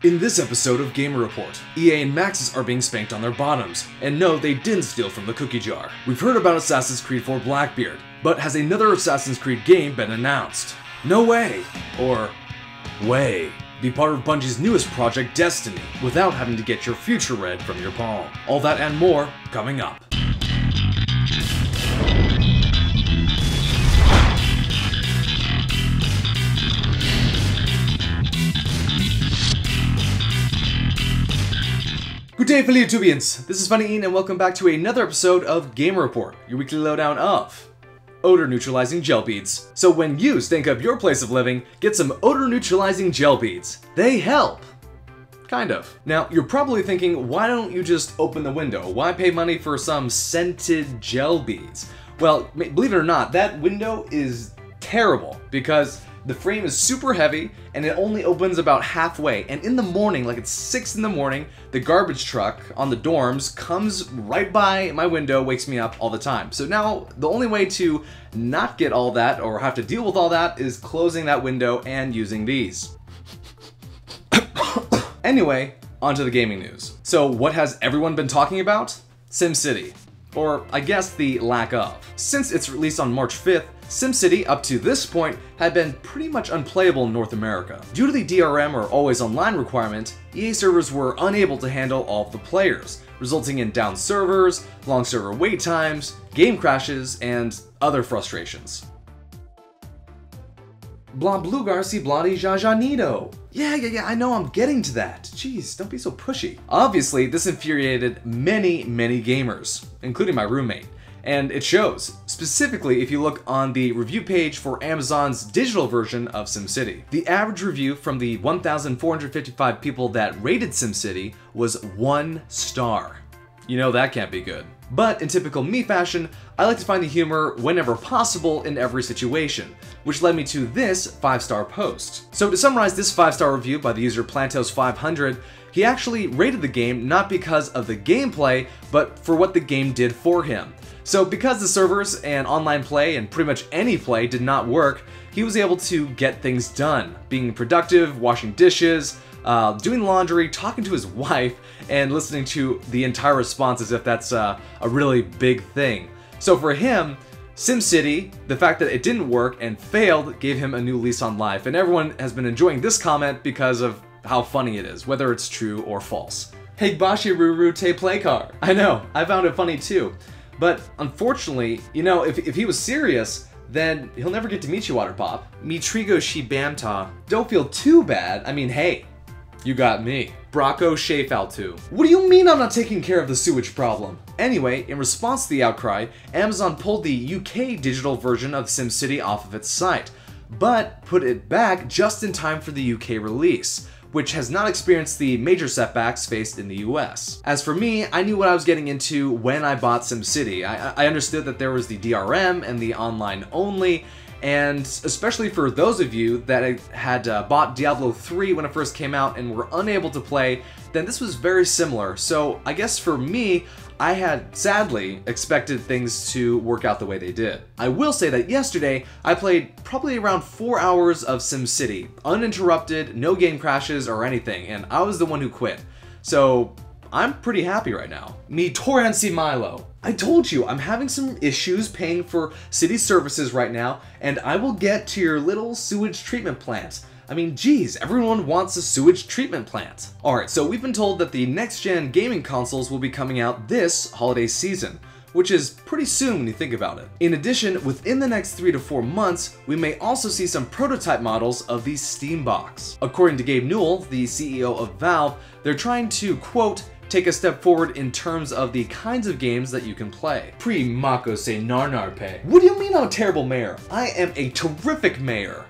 In this episode of Gamer Report, EA and Maxis are being spanked on their bottoms, and no, they didn't steal from the cookie jar. We've heard about Assassin's Creed 4 Blackbeard, but has another Assassin's Creed game been announced? No way! Or, way. Be part of Bungie's newest project, Destiny, without having to get your future read from your palm. All that and more, coming up. Good day, fellow YouTubians! This is funnyeehn and welcome back to another episode of Gamer Report, your weekly lowdown of odor-neutralizing gel beads. So when you stink up your place of living, get some odor-neutralizing gel beads. They help! Kind of. Now, you're probably thinking, why don't you just open the window? Why pay money for some scented gel beads? Well, believe it or not, that window is terrible because the frame is super heavy and it only opens about halfway. And in the morning, like it's 6 in the morning, the garbage truck on the dorms comes right by my window, wakes me up all the time. So now the only way to not get all that or have to deal with all that is closing that window and using these. Anyway, onto the gaming news. So what has everyone been talking about? SimCity. Or I guess the lack of. Since its release on March 5th, SimCity, up to this point, had been pretty much unplayable in North America. Due to the DRM or always online requirement, EA servers were unable to handle all of the players, resulting in down servers, long server wait times, game crashes, and other frustrations. Blah blugar si bloody jajanito. Yeah, I know I'm getting to that. Jeez, don't be so pushy. Obviously, this infuriated many gamers, including my roommate. And it shows, specifically if you look on the review page for Amazon's digital version of SimCity. The average review from the 1,455 people that rated SimCity was 1 star. You know that can't be good. But in typical me fashion, I like to find the humor whenever possible in every situation, which led me to this 5-star post. So to summarize this 5-star review by the user Plantos500, he actually rated the game not because of the gameplay, but for what the game did for him. So because the servers and online play and pretty much any play did not work, he was able to get things done, being productive, washing dishes, doing laundry, talking to his wife, and listening to the entire response as if that's a really big thing. So for him, SimCity, the fact that it didn't work and failed, gave him a new lease on life, and everyone has been enjoying this comment because of how funny it is, whether it's true or false. Higbashi Ruru te play car. I know, I found it funny too. But unfortunately, you know, if he was serious, then he'll never get to meet you, Waterpop. Me trigo she bamta. Don't feel too bad. I mean, hey, you got me. Bracco Shefaltu. What do you mean I'm not taking care of the sewage problem? Anyway, in response to the outcry, Amazon pulled the UK digital version of SimCity off of its site, but put it back just in time for the UK release, which has not experienced the major setbacks faced in the US. As for me, I knew what I was getting into when I bought SimCity. I understood that there was the DRM and the online only, and especially for those of you that had bought Diablo 3 when it first came out and were unable to play, then this was very similar. So I guess for me, I had sadly expected things to work out the way they did. I will say that yesterday, I played probably around 4 hours of SimCity, uninterrupted, no game crashes or anything, and I was the one who quit. So I'm pretty happy right now. Me Torrancy Milo. I told you, I'm having some issues paying for city services right now, and I will get to your little sewage treatment plant. I mean, geez, everyone wants a sewage treatment plant. Alright, so we've been told that the next-gen gaming consoles will be coming out this holiday season, which is pretty soon when you think about it. In addition, within the next 3 to 4 months, we may also see some prototype models of the Steam Box. According to Gabe Newell, the CEO of Valve, they're trying to, quote, take a step forward in terms of the kinds of games that you can play. Pre-Mako se narnarpe. What do you mean I'm a terrible mayor? I am a terrific mayor.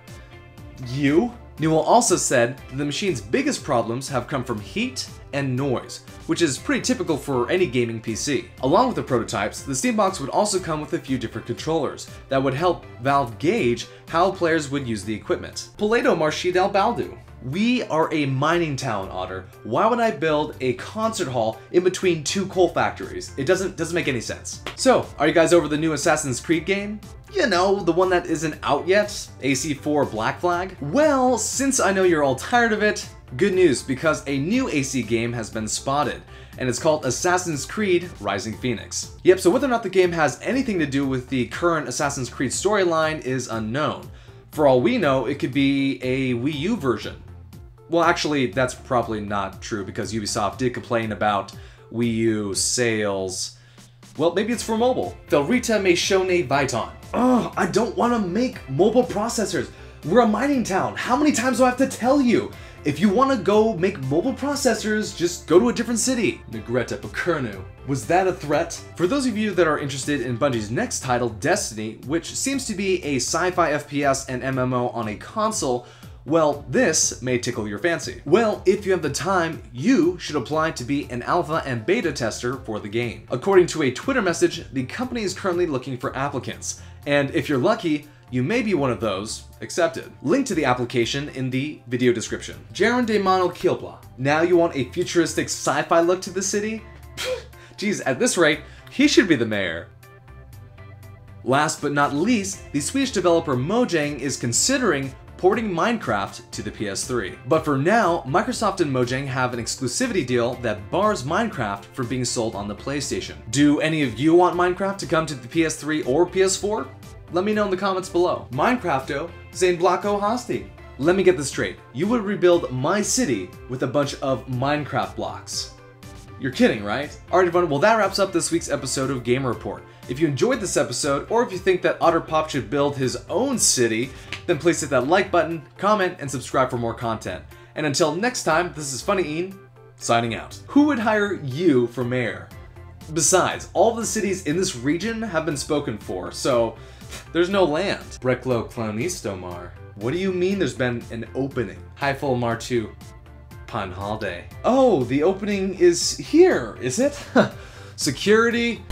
You? Newell also said that the machine's biggest problems have come from heat and noise, which is pretty typical for any gaming PC. Along with the prototypes, the Steam Box would also come with a few different controllers that would help Valve gauge how players would use the equipment. Poledo Marshid al Baldu. We are a mining town, Otter. Why would I build a concert hall in between 2 coal factories? It doesn't make any sense. So, are you guys over the new Assassin's Creed game? You know, the one that isn't out yet? AC4 Black Flag? Well, since I know you're all tired of it, Good news, because a new AC game has been spotted, and it's called Assassin's Creed Rising Phoenix. Yep, so whether or not the game has anything to do with the current Assassin's Creed storyline is unknown. For all we know, it could be a Wii U version. Well, actually, that's probably not true because Ubisoft did complain about Wii U sales. Well, maybe it's for mobile. Felrita me shone Viton. Ugh, I don't want to make mobile processors. We're a mining town. How many times do I have to tell you? If you want to go make mobile processors, just go to a different city. Negreta Pakurnu. Was that a threat? For those of you that are interested in Bungie's next title, Destiny, which seems to be a sci-fi FPS and MMO on a console, well, this may tickle your fancy. Well, if you have the time, you should apply to be an alpha and beta tester for the game. According to a Twitter message, the company is currently looking for applicants, and if you're lucky, you may be one of those accepted. Link to the application in the video description. Jaron de Mano Kilpla. Now you want a futuristic sci-fi look to the city? Geez, at this rate, he should be the mayor. Last but not least, the Swedish developer Mojang is considering porting Minecraft to the PS3. But for now, Microsoft and Mojang have an exclusivity deal that bars Minecraft from being sold on the PlayStation. Do any of you want Minecraft to come to the PS3 or PS4? Let me know in the comments below. Minecrafto, Zane Blocko Hosti. Let me get this straight. You would rebuild my city with a bunch of Minecraft blocks. You're kidding, right? Alright everyone, well that wraps up this week's episode of Game Report. If you enjoyed this episode, or if you think that OtterPop should build his own city, then please hit that like button, comment, and subscribe for more content. And until next time, this is funnyeehn, signing out. Who would hire you for mayor? Besides, all the cities in this region have been spoken for, so there's no land. Breklo Clownistomar. What do you mean there's been an opening? Hyphal Martu Panhalde. Oh, the opening is here, is it? Security.